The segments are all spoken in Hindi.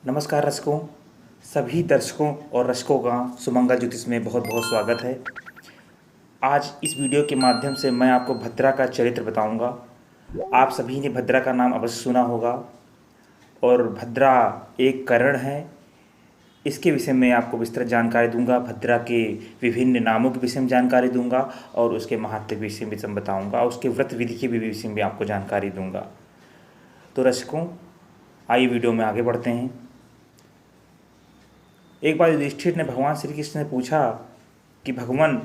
नमस्कार रसिकों, सभी दर्शकों और रसिकों का सुमंगल ज्योतिष में बहुत बहुत स्वागत है। आज इस वीडियो के माध्यम से मैं आपको भद्रा का चरित्र बताऊंगा। आप सभी ने भद्रा का नाम अवश्य सुना होगा और भद्रा एक करण है। इसके विषय में आपको विस्तृत जानकारी दूंगा। भद्रा के विभिन्न नामों के विषय में जानकारी दूंगा और उसके महात्म्य के विषय में बताऊंगा। उसके व्रत विधि के भी विषय में आपको जानकारी दूंगा। तो रसिकों, आइए वीडियो में आगे बढ़ते हैं। एक बार युधिष्ठिर ने भगवान श्री कृष्ण से पूछा कि भगवान,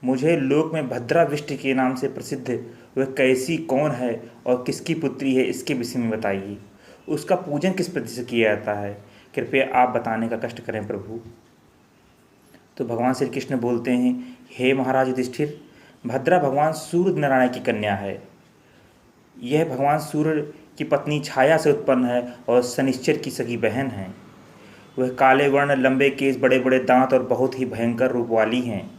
मुझे लोक में भद्रा वृष्टि के नाम से प्रसिद्ध वह कैसी कौन है और किसकी पुत्री है, इसके विषय में बताइए। उसका पूजन किस प्रति से किया जाता है, कृपया आप बताने का कष्ट करें प्रभु। तो भगवान श्री कृष्ण बोलते हैं, हे महाराज युधिष्ठिर, भद्रा भगवान सूर्य नारायण की कन्या है। यह भगवान सूर्य की पत्नी छाया से उत्पन्न है और शनिश्चर की सगी बहन है। वह काले वर्ण, लंबे केस, बड़े बड़े दांत और बहुत ही भयंकर रूप वाली हैं।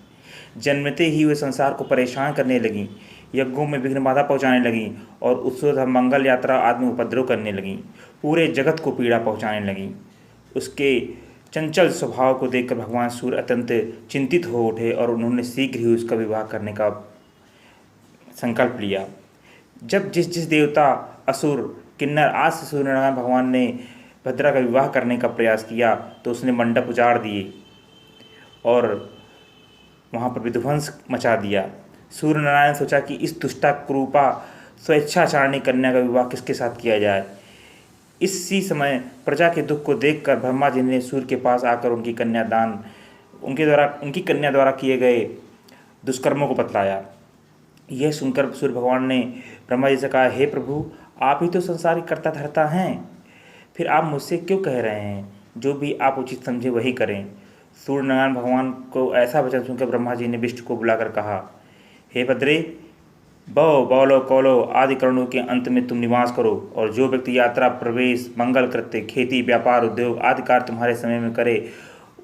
जन्मते ही वे संसार को परेशान करने लगीं, यज्ञों में विघ्न बाधा पहुँचाने लगीं और उत्सव मंगल यात्रा आदि में उपद्रव करने लगीं। पूरे जगत को पीड़ा पहुँचाने लगीं। उसके चंचल स्वभाव को देखकर भगवान सूर्य अत्यंत चिंतित हो उठे और उन्होंने शीघ्र ही उसका विवाह करने का संकल्प लिया। जब जिस जिस देवता, असुर, किन्नर आदि से सूर्यनारायण भगवान ने भद्रा का विवाह करने का प्रयास किया तो उसने मंडप उजाड़ दिए और वहाँ पर विध्वंस मचा दिया। सूर्य नारायण सोचा कि इस दुष्टा क्रूपा स्वेच्छाचारिणी कन्या का विवाह किसके साथ किया जाए। इसी समय प्रजा के दुख को देखकर ब्रह्मा जी ने सूर्य के पास आकर उनकी कन्या द्वारा किए गए दुष्कर्मों को बतलाया। यह सुनकर सूर्य भगवान ने ब्रह्मा जी से कहा, हे प्रभु, आप ही तो संसार के कर्ता धर्ता हैं, फिर आप मुझसे क्यों कह रहे हैं? जो भी आप उचित समझे वही करें। सूर्य नारायण भगवान को ऐसा वचन सुनकर ब्रह्मा जी ने विष्णु को बुलाकर कहा, हे भद्रे, बौ, बौलो, कौलो आदि करणों के अंत में तुम निवास करो और जो व्यक्ति यात्रा, प्रवेश, मंगल कृत्य, खेती, व्यापार, उद्योग आदि कार्य तुम्हारे समय में करे,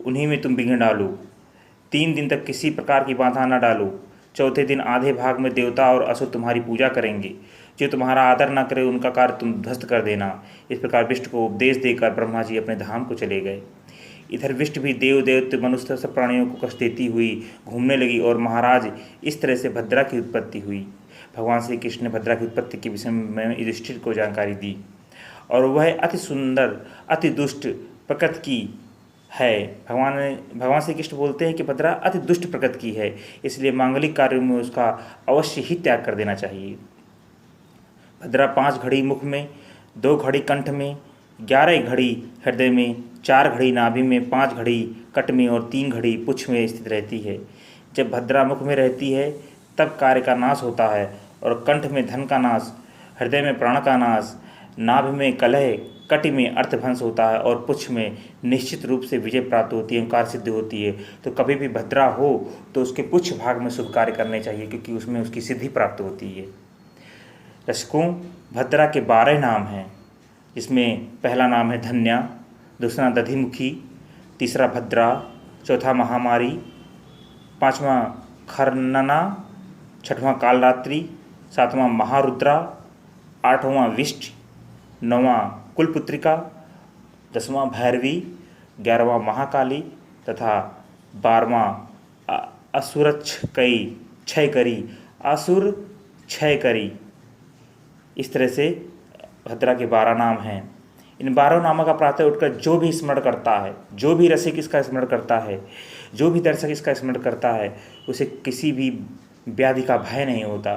उन्हीं में तुम विघ्न डालो। 3 दिन तक किसी प्रकार की बाधा न डालो। चौथे दिन आधे भाग में देवता और असुर तुम्हारी पूजा करेंगे। जो तुम्हारा आदर न करे उनका कार्य तुम ध्वस्त कर देना। इस प्रकार विष्णु को उपदेश देकर ब्रह्मा जी अपने धाम को चले गए। इधर विष्णु भी देव, दैत्य, मनुष्य सब प्राणियों को कष्ट देती हुई घूमने लगी और महाराज, इस तरह से भद्रा की उत्पत्ति हुई। भगवान श्री कृष्ण ने भद्रा की उत्पत्ति के विषय में युधिष्ठिर को जानकारी दी और वह अति सुंदर, अति दुष्ट प्रकृति की है। भगवान श्री कृष्ण बोलते हैं कि भद्रा अति दुष्ट प्रकृति की है, इसलिए मांगलिक कार्यों में उसका अवश्य ही त्याग कर देना चाहिए। भद्रा 5 घड़ी मुख में, 2 घड़ी कंठ में, 11 घड़ी हृदय में, 4 घड़ी नाभि में, 5 घड़ी कट में और 3 घड़ी पुच्छ में स्थित रहती है। जब भद्रा मुख में रहती है तब कार्य का नाश होता है और कंठ में धन का नाश, हृदय में प्राण का नाश, नाभि में कलह, कटि में अर्थभंश होता है और पुच्छ में निश्चित रूप से विजय प्राप्त होती है, कार्य सिद्धि होती है। तो कभी भी भद्रा हो तो उसके पुच्छ भाग में शुभ कार्य करने चाहिए, क्योंकि उसमें उसकी सिद्धि प्राप्त होती है। दर्शकों, भद्रा के 12 नाम हैं, जिसमें पहला नाम है धन्या, दूसरा दधिमुखी, तीसरा भद्रा, चौथा महामारी, 5वां खरनना, 6वां कालरात्रि, 7वां महारुद्रा, 8वां विष्ट, 9वां कुलपुत्रिका, 10वां भैरवी, 11वां महाकाली तथा 12वां असुर क्षय करी। इस तरह से भद्रा के 12 नाम हैं। इन 12 नामों का प्रातः उठकर जो भी स्मरण करता है, जो भी रसिक इसका स्मरण करता है, जो भी दर्शक इसका स्मरण करता है, उसे किसी भी व्याधि का भय नहीं होता।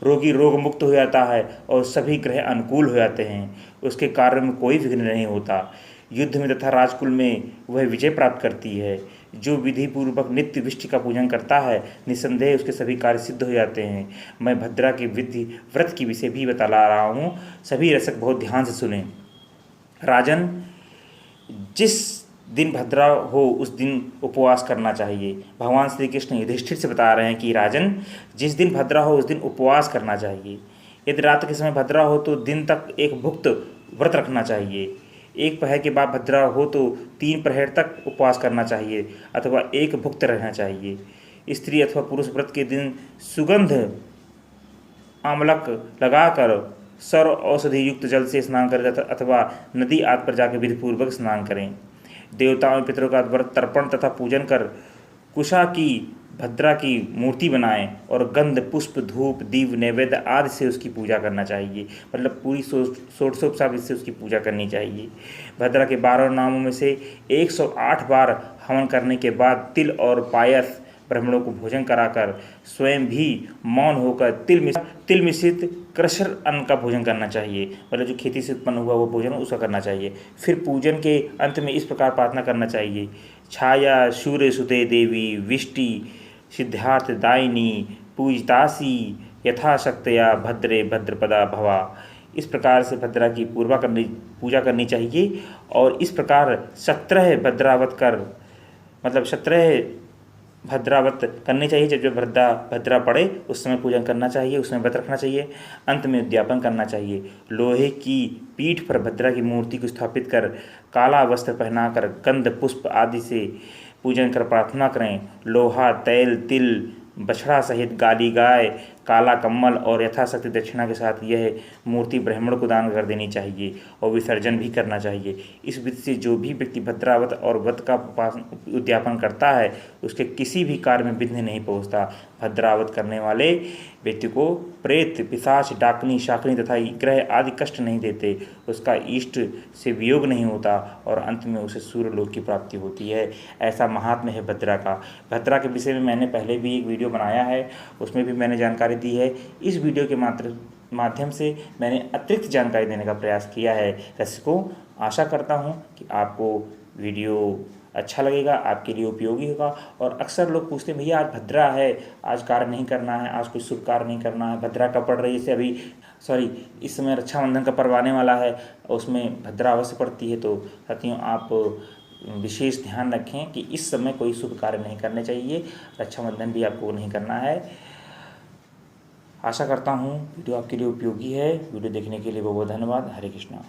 रोगी रोग मुक्त हो जाता है और सभी ग्रह अनुकूल हो जाते हैं। उसके कार्य में कोई विघ्न नहीं होता। युद्ध में तथा राजकुल में वह विजय प्राप्त करती है। जो विधि पूर्वक नित्य विष्टि का पूजन करता है, निसंदेह उसके सभी कार्य सिद्ध हो जाते हैं। मैं भद्रा की विधि व्रत की विषय भी बता रहा हूँ, सभी रसक बहुत ध्यान से सुने। राजन, जिस दिन भद्रा हो उस दिन उपवास करना चाहिए। भगवान श्री कृष्ण युधिष्ठिर से बता रहे हैं कि राजन, जिस दिन भद्रा हो उस दिन उपवास करना चाहिए। यदि रात के समय भद्रा हो तो दिन तक एक भुक्त व्रत रखना चाहिए। 1 प्रहर के बाद भद्रा हो तो 3 प्रहर तक उपवास करना चाहिए अथवा एक भुक्त रहना चाहिए। स्त्री अथवा पुरुष व्रत के दिन सुगंध आमलक लगाकर सर्व औषधि युक्त जल से स्नान करें अथवा नदी आदि पर जाकर विधिपूर्वक स्नान करें। देवताओं पितरों का व्रत तर्पण तथा पूजन कर कुशा की भद्रा की मूर्ति बनाएं और गंध पुष्प धूप दीव नैवेद्य आदि से उसकी पूजा करना चाहिए। मतलब पूरी षोडशोपचार से उसकी पूजा करनी चाहिए। भद्रा के 12 नामों में से 108 बार हवन करने के बाद तिल और पायस ब्राह्मणों को भोजन कराकर स्वयं भी मौन होकर तिल मिश्रित क्रशर अन्न का भोजन करना चाहिए। मतलब जो खेती से उत्पन्न हुआ वो भोजन उसका करना चाहिए। फिर पूजन के अंत में इस प्रकार प्रार्थना करना चाहिए। छाया सूर्य सुते देवी विष्टि सिद्धार्थ दायिनी पूजतासी यथाशक्तया भद्रे भद्रपदा भवा। इस प्रकार से भद्रा की पूजा करनी चाहिए। और इस प्रकार 17 भद्रावत कर मतलब 17 भद्रावत करनी चाहिए। जब भद्रा पड़े उस समय पूजन करना चाहिए, उसमें व्रत रखना चाहिए। अंत में उद्यापन करना चाहिए। लोहे की पीठ पर भद्रा की मूर्ति को स्थापित कर काला वस्त्र पहनाकर गंध पुष्प आदि से पूजन कर प्रार्थना करें। लोहा तैल तिल बछड़ा सहित गाली गाय काला कम्मल और यथाशक्ति दक्षिणा के साथ यह मूर्ति ब्राह्मण को दान कर देनी चाहिए और विसर्जन भी करना चाहिए। इस विधि से जो भी व्यक्ति भद्रावत और व्रत का उद्यापन करता है उसके किसी भी कार्य में विघ्न नहीं पहुँचता। भद्रावत करने वाले व्यक्ति को प्रेत पिशाच डाकनी शाकनी तथा ग्रह आदि कष्ट नहीं देते, उसका इष्ट से वियोग नहीं होता और अंत में उसे सूर्यलोक की प्राप्ति होती है। ऐसा महात्म्य है भद्रा का। भद्रा के विषय में मैंने पहले भी एक वीडियो बनाया है, उसमें भी मैंने जानकारी दी है। इस वीडियो के माध्यम से मैंने अतिरिक्त जानकारी देने का प्रयास किया है। दर्शकों, आशा करता हूँ कि आपको वीडियो अच्छा लगेगा, आपके लिए उपयोगी होगा। और अक्सर लोग पूछते हैं भैया आज भद्रा है, आज कार्य नहीं करना है, आज कोई शुभ कार्य नहीं करना है। भद्रा कब पड़ रही है? जैसे इस समय रक्षाबंधन का पर्व आने वाला है, उसमें भद्रा अवश्य पड़ती है। तो साथियों, आप विशेष ध्यान रखें कि इस समय कोई शुभ कार्य नहीं करने चाहिए, रक्षाबंधन भी आपको नहीं करना है। आशा करता हूँ वीडियो आपके लिए उपयोगी है। वीडियो देखने के लिए बहुत बहुत धन्यवाद। हरे कृष्णा।